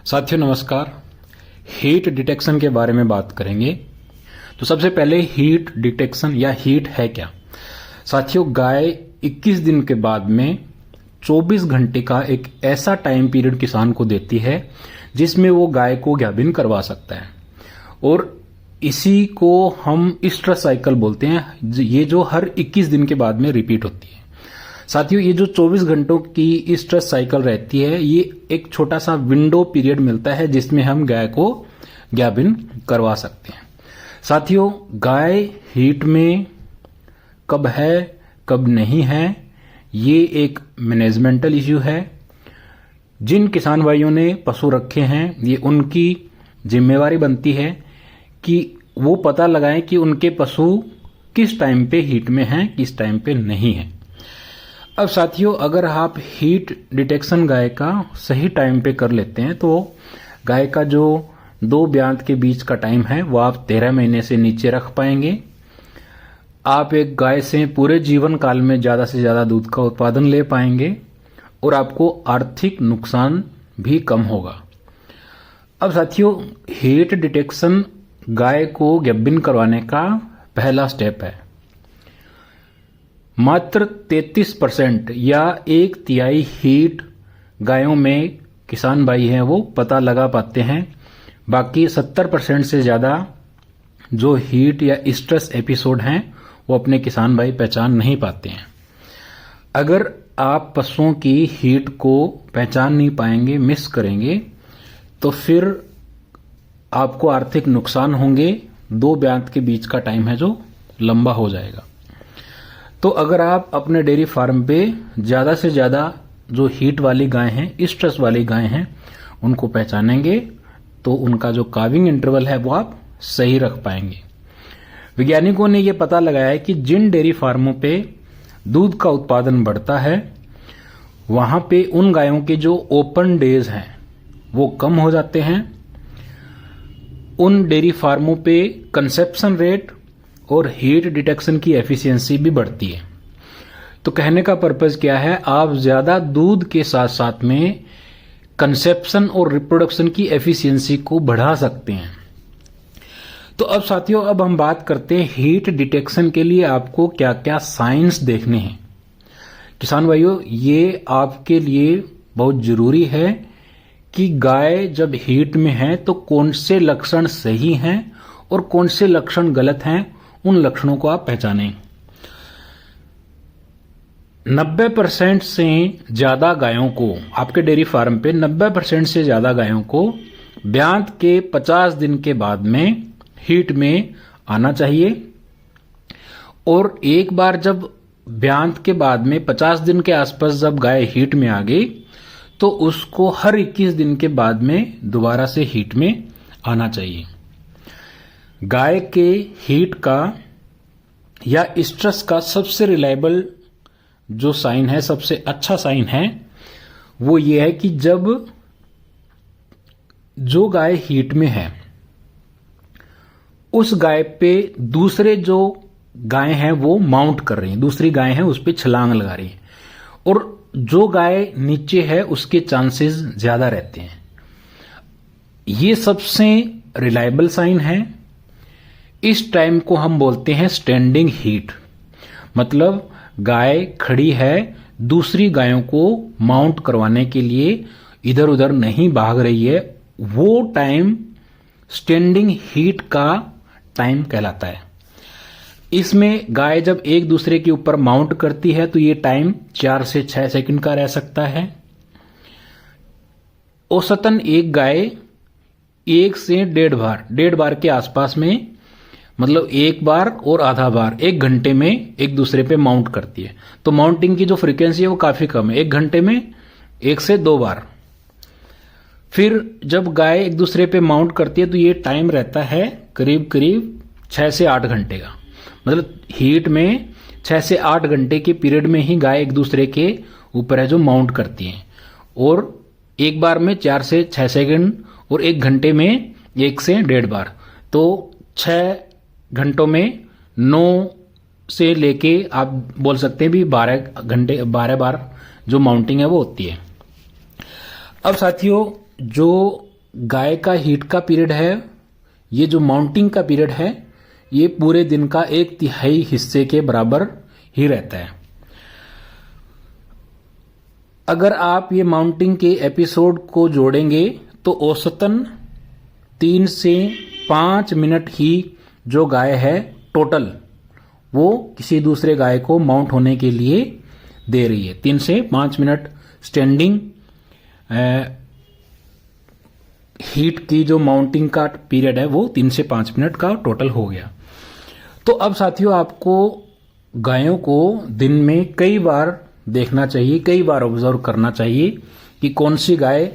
साथियों नमस्कार। Heat detection के बारे में बात करेंगे। तो सबसे पहले हीट डिटेक्शन या हीट है क्या। साथियों, गाय 21 दिन के बाद में 24 घंटे का एक ऐसा टाइम पीरियड किसान को देती है जिसमें वो गाय को गाभिन करवा सकता है, और इसी को हम ईस्ट्रस साइकिल बोलते हैं। ये जो हर 21 दिन के बाद में रिपीट होती है। साथियों, ये जो 24 घंटों की ईस्ट्रस साइकिल रहती है, ये एक छोटा सा विंडो पीरियड मिलता है जिसमें हम गाय को गाभिन करवा सकते हैं। साथियों, गाय हीट में कब है कब नहीं है, ये एक मैनेजमेंटल इश्यू है। जिन किसान भाइयों ने पशु रखे हैं, ये उनकी जिम्मेवारी बनती है कि वो पता लगाएं कि उनके पशु किस टाइम पे हीट में हैं, किस टाइम पे नहीं है। अब साथियों, अगर आप हीट डिटेक्शन गाय का सही टाइम पे कर लेते हैं तो गाय का जो 2 ब्यांत के बीच का टाइम है वो आप 13 महीने से नीचे रख पाएंगे। आप एक गाय से पूरे जीवन काल में ज़्यादा से ज़्यादा दूध का उत्पादन ले पाएंगे और आपको आर्थिक नुकसान भी कम होगा। अब साथियों, हीट डिटेक्शन गाय को गाभिन करवाने का पहला स्टेप है। मात्र 33% या 1/3 हीट गायों में किसान भाई हैं वो पता लगा पाते हैं। बाकी 70% से ज़्यादा जो हीट या स्ट्रेस एपिसोड हैं वो अपने किसान भाई पहचान नहीं पाते हैं। अगर आप पशुओं की हीट को पहचान नहीं पाएंगे, मिस करेंगे, तो फिर आपको आर्थिक नुकसान होंगे। 2 ब्यांत के बीच का टाइम है जो लंबा हो जाएगा। तो अगर आप अपने डेयरी फार्म पे ज़्यादा से ज़्यादा जो हीट वाली गाय हैं, स्ट्रेस वाली गाय हैं, उनको पहचानेंगे तो उनका जो काविंग इंटरवल है वो आप सही रख पाएंगे। वैज्ञानिकों ने ये पता लगाया है कि जिन डेयरी फार्मों पे दूध का उत्पादन बढ़ता है वहाँ पे उन गायों के जो ओपन डेज हैं वो कम हो जाते हैं। उन डेयरी फार्मों पे कंसेप्शन रेट और हीट डिटेक्शन की एफिशिएंसी भी बढ़ती है। तो कहने का पर्पस क्या है, आप ज्यादा दूध के साथ साथ में कंसेप्शन और रिप्रोडक्शन की एफिशिएंसी को बढ़ा सकते हैं। तो अब साथियों, अब हम बात करते हैं हीट डिटेक्शन के लिए आपको क्या क्या साइंस देखने हैं। किसान भाइयों, ये आपके लिए बहुत जरूरी है कि गाय जब हीट में है तो कौन से लक्षण सही हैं और कौन से लक्षण गलत हैं, उन लक्षणों को आप पहचानें। 90% से ज्यादा गायों को, आपके डेयरी फार्म पे 90% से ज्यादा गायों को ब्यांत के 50 दिन के बाद में हीट में आना चाहिए। और एक बार जब ब्यांत के बाद में 50 दिन के आसपास जब गाय हीट में आ गई तो उसको हर 21 दिन के बाद में दोबारा से हीट में आना चाहिए। गाय के हीट का या स्ट्रेस का सबसे रिलायबल जो साइन है, सबसे अच्छा साइन है, वो ये है कि जब जो गाय हीट में है उस गाय पे दूसरे जो गाय हैं वो माउंट कर रही हैं, दूसरी गाय हैं उस पे छलांग लगा रही हैं, और जो गाय नीचे है उसके चांसेस ज्यादा रहते हैं। ये सबसे रिलायबल साइन है। इस टाइम को हम बोलते हैं स्टैंडिंग हीट, मतलब गाय खड़ी है, दूसरी गायों को माउंट करवाने के लिए इधर उधर नहीं भाग रही है। वो टाइम स्टैंडिंग हीट का टाइम कहलाता है। इसमें गाय जब एक दूसरे के ऊपर माउंट करती है तो ये टाइम 4 से 6 सेकंड का रह सकता है। औसतन एक गाय 1 से 1.5 बार के आसपास में, मतलब 1 बार और आधा बार 1 घंटे में एक दूसरे पे माउंट करती है। तो माउंटिंग की जो फ्रीक्वेंसी है वो काफी कम है, 1 घंटे में 1 से 2 बार। फिर जब गाय एक दूसरे पे माउंट करती है तो ये टाइम रहता है करीब करीब 6 से 8 घंटे का। मतलब हीट में 6 से 8 घंटे के पीरियड में ही गाय एक दूसरे के ऊपर है जो माउंट करती है, और एक बार में 4 से 6 सेकंड और 1 घंटे में 1 से 1.5 बार। तो 6 घंटों में 9 से लेके आप बोल सकते हैं भी 12 बार जो माउंटिंग है वो होती है। अब साथियों, जो गाय का हीट का पीरियड है, ये जो माउंटिंग का पीरियड है, ये पूरे दिन का 1/3 हिस्से के बराबर ही रहता है। अगर आप ये माउंटिंग के एपिसोड को जोड़ेंगे तो औसतन 3 से 5 मिनट ही जो गाय है टोटल वो किसी दूसरे गाय को माउंट होने के लिए दे रही है। 3 से 5 मिनट स्टैंडिंग हीट की जो माउंटिंग का पीरियड है वो 3 से 5 मिनट का टोटल हो गया। तो अब साथियों, आपको गायों को दिन में कई बार देखना चाहिए, कई बार ऑब्जर्व करना चाहिए कि कौन सी गाय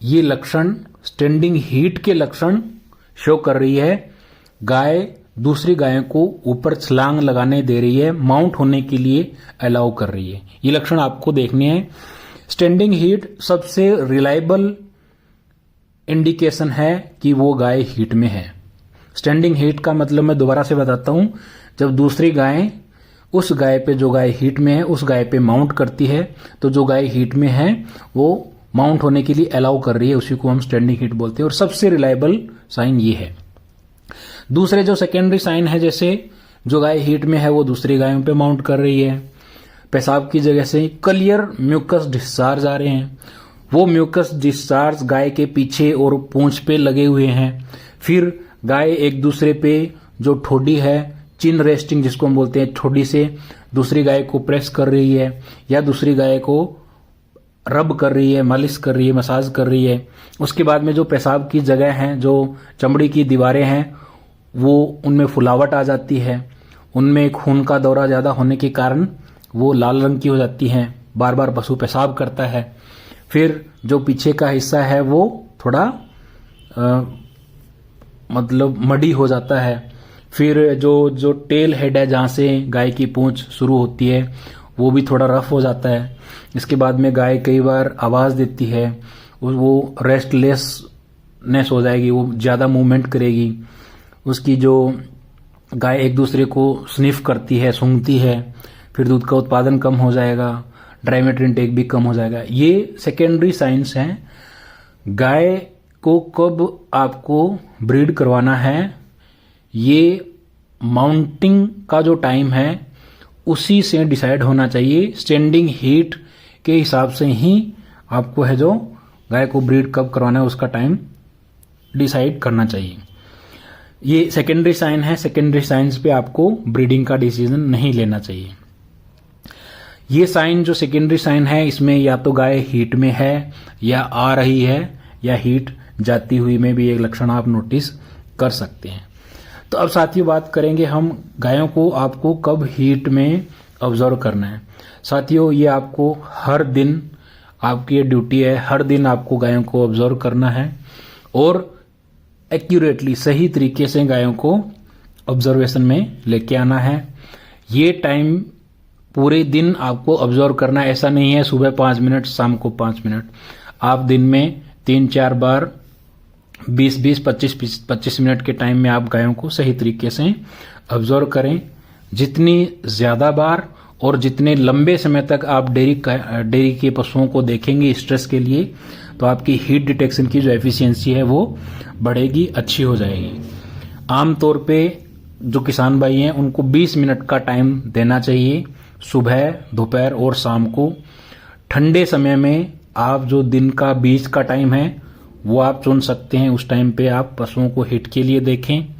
ये लक्षण, स्टैंडिंग हीट के लक्षण शो कर रही है, गाय दूसरी गायों को ऊपर छलांग लगाने दे रही है, माउंट होने के लिए अलाउ कर रही है। ये लक्षण आपको देखने हैं। स्टैंडिंग हीट सबसे रिलायबल इंडिकेशन है कि वो गाय हीट में है। स्टैंडिंग हीट का मतलब मैं दोबारा से बताता हूं, जब दूसरी गाय उस गाय पे, जो गाय हीट में है, उस गाय पे माउंट करती है, तो जो गाय हीट में है वो माउंट होने के लिए अलाउ कर रही है, उसी को हम स्टैंडिंग हीट बोलते हैं। और सबसे रिलायबल साइन ये है। दूसरे जो सेकेंडरी साइन है, जैसे जो गाय हीट में है वो दूसरी गायों पे माउंट कर रही है, पेशाब की जगह से क्लियर म्यूकस डिस्चार्ज आ रहे हैं, वो म्यूकस डिस्चार्ज गाय के पीछे और पूंछ पे लगे हुए हैं, फिर गाय एक दूसरे पे जो ठोडी है, चिन रेस्टिंग जिसको हम बोलते हैं, ठोडी से दूसरी गाय को प्रेस कर रही है या दूसरी गाय को रब कर रही है, मालिश कर रही है, मसाज कर रही है। उसके बाद में जो पेशाब की जगह है, जो चमड़ी की दीवारें हैं, वो उनमें फुलावट आ जाती है, उनमें खून का दौरा ज्यादा होने के कारण वो लाल रंग की हो जाती हैं, बार बार पशु पेशाब करता है। फिर जो पीछे का हिस्सा है वो थोड़ा मतलब मडी हो जाता है। फिर जो टेल हेड है, जहाँ से गाय की पूंछ शुरू होती है, वो भी थोड़ा रफ हो जाता है। इसके बाद में गाय कई बार आवाज देती है, वो रेस्टलेसनेस हो जाएगी, वो ज्यादा मूवमेंट करेगी। उसकी जो गाय एक दूसरे को स्निफ करती है, सूंघती है, फिर दूध का उत्पादन कम हो जाएगा, ड्राई मैटर इनटेक भी कम हो जाएगा। ये सेकेंडरी साइंस हैं। गाय को कब आपको ब्रीड करवाना है, ये माउंटिंग का जो टाइम है उसी से डिसाइड होना चाहिए। स्टैंडिंग हीट के हिसाब से ही आपको है जो गाय को ब्रीड कब करवाना है उसका टाइम डिसाइड करना चाहिए। ये सेकेंडरी साइन है, सेकेंडरी साइंस पे आपको ब्रीडिंग का डिसीजन नहीं लेना चाहिए। ये साइन जो सेकेंडरी साइन है, इसमें या तो गाय हीट में है या आ रही है, या हीट जाती हुई में भी एक लक्षण आप नोटिस कर सकते हैं। तो अब साथियों बात करेंगे हम गायों को आपको कब हीट में ऑब्जर्व करना है। साथियों, ये आपको हर दिन, आपकी ये ड्यूटी है, हर दिन आपको गायों को ऑब्जर्व करना है और एक्यूरेटली, सही तरीके से गायों को ऑब्जर्वेशन में लेके आना है। ये टाइम पूरे दिन आपको ऑब्जर्व करना है, ऐसा नहीं है सुबह 5 मिनट, शाम को 5 मिनट। आप दिन में 3-4 बार 20-20, 25-25 मिनट के टाइम में आप गायों को सही तरीके से ऑब्जर्व करें। जितनी ज्यादा बार और जितने लंबे समय तक आप डेयरी के पशुओं को देखेंगे स्ट्रेस के लिए, तो आपकी हीट डिटेक्शन की जो एफिशिएंसी है वो बढ़ेगी, अच्छी हो जाएगी। आमतौर पे जो किसान भाई हैं उनको 20 मिनट का टाइम देना चाहिए, सुबह, दोपहर और शाम को। ठंडे समय में आप जो दिन का बीच का टाइम है वो आप चुन सकते हैं, उस टाइम पे आप पशुओं को हीट के लिए देखें।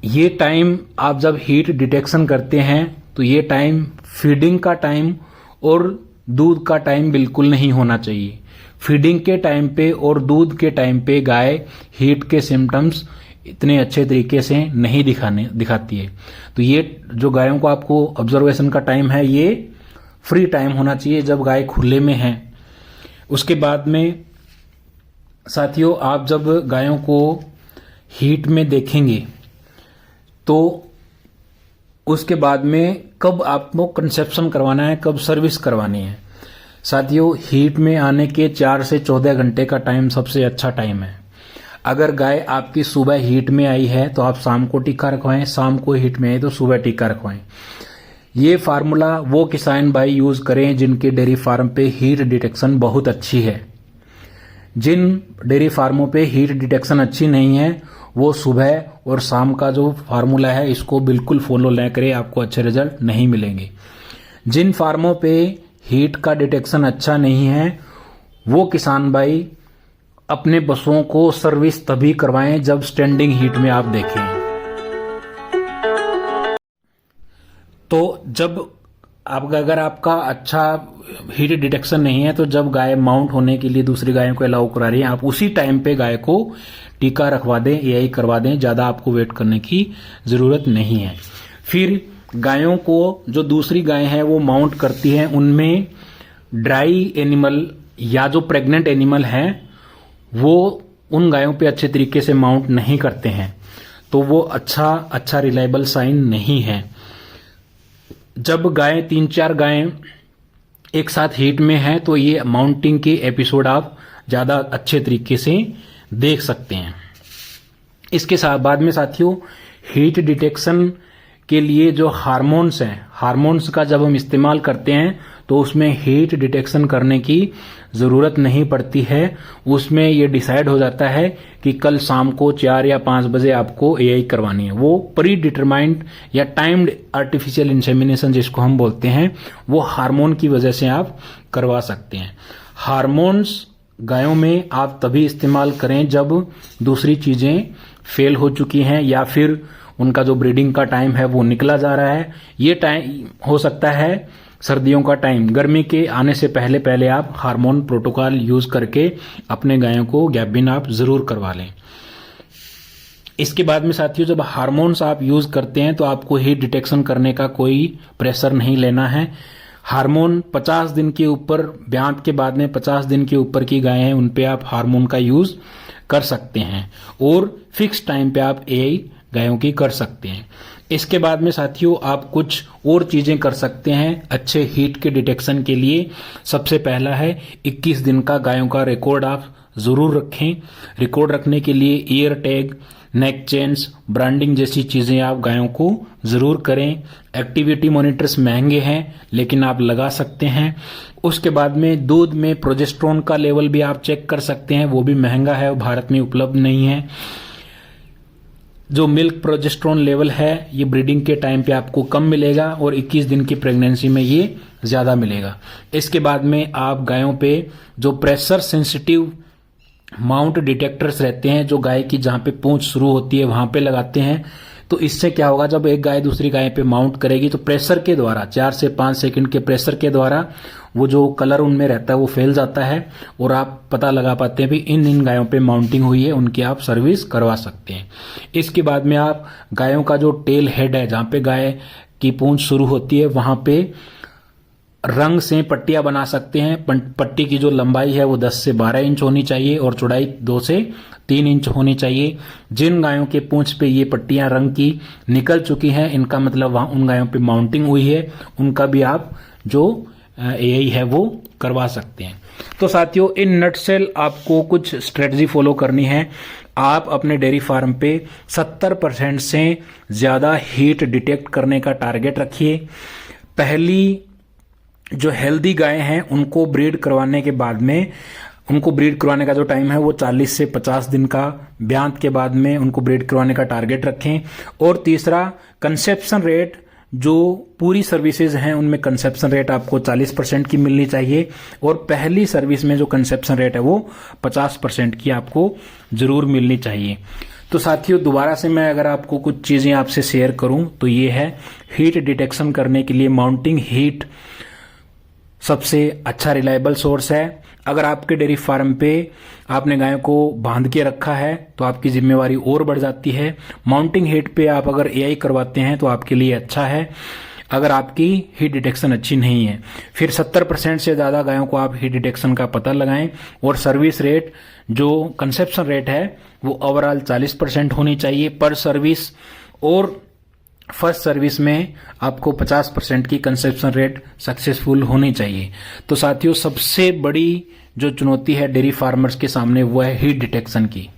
ये टाइम आप जब हीट डिटेक्शन करते हैं तो ये टाइम फीडिंग का टाइम और दूध का टाइम बिल्कुल नहीं होना चाहिए। फीडिंग के टाइम पे और दूध के टाइम पे गाय हीट के सिम्टम्स इतने अच्छे तरीके से नहीं दिखाती है। तो ये जो गायों को आपको ऑब्जर्वेशन का टाइम है, ये फ्री टाइम होना चाहिए जब गाय खुले में है। उसके बाद में साथियों, आप जब गायों को हीट में देखेंगे तो उसके बाद में कब आपको कंसेप्शन करवाना है, कब सर्विस करवानी है। साथियों, हीट में आने के 4 से 14 घंटे का टाइम सबसे अच्छा टाइम है। अगर गाय आपकी सुबह हीट में आई है तो आप शाम को टीका रखवाएं, शाम को हीट में आई तो सुबह टीका रखवाएं। ये फार्मूला वो किसान भाई यूज करें जिनके डेयरी फार्म पे हीट डिटेक्शन बहुत अच्छी है। जिन डेयरी फार्मों पे हीट डिटेक्शन अच्छी नहीं है वो सुबह और शाम का जो फार्मूला है इसको बिल्कुल फॉलो न करें, आपको अच्छे रिजल्ट नहीं मिलेंगे। जिन फार्मों पे हीट का डिटेक्शन अच्छा नहीं है वो किसान भाई अपने पशुओं को सर्विस तभी करवाएं जब स्टैंडिंग हीट में आप देखें। तो जब अगर आपका अच्छा हीट डिटेक्शन नहीं है तो जब गाय माउंट होने के लिए दूसरी गायों को अलाउ करा रही है, आप उसी टाइम पे गाय को टीका रखवा दें, एआई करवा दें, ज्यादा आपको वेट करने की जरूरत नहीं है। फिर गायों को जो दूसरी गाय है वो माउंट करती है, उनमें ड्राई एनिमल या जो प्रेग्नेंट एनिमल है वो उन गायों पे अच्छे तरीके से माउंट नहीं करते हैं, तो वो अच्छा रिलायबल साइन नहीं है। जब गाय 3-4 गायें एक साथ हीट में है तो ये माउंटिंग के एपिसोड आप ज्यादा अच्छे तरीके से देख सकते हैं। इसके साथ बाद में साथियों हीट डिटेक्शन के लिए जो हार्मोन्स हैं, हार्मोन्स का जब हम इस्तेमाल करते हैं तो उसमें हीट डिटेक्शन करने की जरूरत नहीं पड़ती है। उसमें ये डिसाइड हो जाता है कि कल शाम को 4 या 5 बजे आपको एआई करवानी है। वो प्री डिटरमाइंड या टाइम्ड आर्टिफिशियल इंसेमिनेशन जिसको हम बोलते हैं, वो हार्मोन की वजह से आप करवा सकते हैं। हार्मोन्स गायों में आप तभी इस्तेमाल करें जब दूसरी चीजें फेल हो चुकी हैं या फिर उनका जो ब्रीडिंग का टाइम है वो निकला जा रहा है। ये टाइम हो सकता है सर्दियों का टाइम, गर्मी के आने से पहले आप हार्मोन प्रोटोकॉल यूज करके अपने गायों को गैबिन आप जरूर करवा लें। इसके बाद में साथियों जब हार्मोन्स आप यूज करते हैं तो आपको हीट डिटेक्शन करने का कोई प्रेशर नहीं लेना है। हार्मोन 50 दिन के ऊपर, ब्यांत के बाद में 50 दिन के ऊपर की गाय हैं उन पे आप हार्मोन का यूज कर सकते हैं और फिक्स टाइम पे आप एआई गायों की कर सकते हैं। इसके बाद में साथियों आप कुछ और चीजें कर सकते हैं अच्छे हीट के डिटेक्शन के लिए। सबसे पहला है 21 दिन का गायों का रिकॉर्ड आप जरूर रखें। रिकॉर्ड रखने के लिए ईयर टैग, नेक चेन्स, ब्रांडिंग जैसी चीजें आप गायों को जरूर करें। एक्टिविटी मॉनिटर्स महंगे हैं लेकिन आप लगा सकते हैं। उसके बाद में दूध में प्रोजेस्टेरोन का लेवल भी आप चेक कर सकते हैं, वो भी महंगा है, भारत में उपलब्ध नहीं है। जो मिल्क प्रोजेस्टेरोन लेवल है ये ब्रीडिंग के टाइम पे आपको कम मिलेगा और 21 दिन की प्रेगनेंसी में ये ज्यादा मिलेगा। इसके बाद में आप गायों पे जो प्रेशर सेंसिटिव माउंट डिटेक्टर्स रहते हैं, जो गाय की जहां पे पूंछ शुरू होती है वहां पे लगाते हैं, तो इससे क्या होगा जब एक गाय दूसरी गाय पे माउंट करेगी तो प्रेशर के द्वारा 4 से 5 सेकंड के प्रेशर के द्वारा वो जो कलर उनमें रहता है वो फैल जाता है और आप पता लगा पाते हैं भी इन गायों पे माउंटिंग हुई है, उनकी आप सर्विस करवा सकते हैं। इसके बाद में आप गायों का जो टेल हेड है, जहां पे गाय की पूंछ शुरू होती है, वहां पे रंग से पट्टियां बना सकते हैं। पट्टी की जो लंबाई है वो 10 से 12 इंच होनी चाहिए और चौड़ाई 2 से 3 इंच होनी चाहिए। जिन गायों के पूंछ पे ये पट्टियां रंग की निकल चुकी हैं, इनका मतलब वहां उन गायों पे माउंटिंग हुई है, उनका भी आप जो एआई है वो करवा सकते हैं। तो साथियों इन नटसेल आपको कुछ स्ट्रेटजी फॉलो करनी है। आप अपने डेयरी फार्म पे 70% से ज्यादा हीट डिटेक्ट करने का टारगेट रखिए। पहली जो हेल्दी गाय हैं उनको ब्रीड करवाने के बाद में, उनको ब्रीड करवाने का जो टाइम है वो 40 से 50 दिन का, ब्यांत के बाद में उनको ब्रीड करवाने का टारगेट रखें। और तीसरा कंसेप्शन रेट, जो पूरी सर्विसेज हैं उनमें कंसेप्शन रेट आपको 40% की मिलनी चाहिए और पहली सर्विस में जो कंसेप्शन रेट है वो 50% की आपको जरूर मिलनी चाहिए। तो साथियों दोबारा से मैं अगर आपको कुछ चीजें आपसे शेयर करूं तो ये है, हीट डिटेक्शन करने के लिए माउंटिंग हीट सबसे अच्छा रिलायबल सोर्स है। अगर आपके डेयरी फार्म पे आपने गायों को बांध के रखा है तो आपकी जिम्मेवारी और बढ़ जाती है। माउंटिंग हीट पे आप अगर एआई करवाते हैं तो आपके लिए अच्छा है। अगर आपकी हीट डिटेक्शन अच्छी नहीं है, फिर 70% से ज्यादा गायों को आप हीट डिटेक्शन का पता लगाएं और सर्विस रेट जो कंसेप्शन रेट है वो ओवरऑल 40% होनी चाहिए पर सर्विस, और फर्स्ट सर्विस में आपको 50% की कंसेप्शन रेट सक्सेसफुल होनी चाहिए। तो साथियों सबसे बड़ी जो चुनौती है डेयरी फार्मर्स के सामने वो है हीट डिटेक्शन की।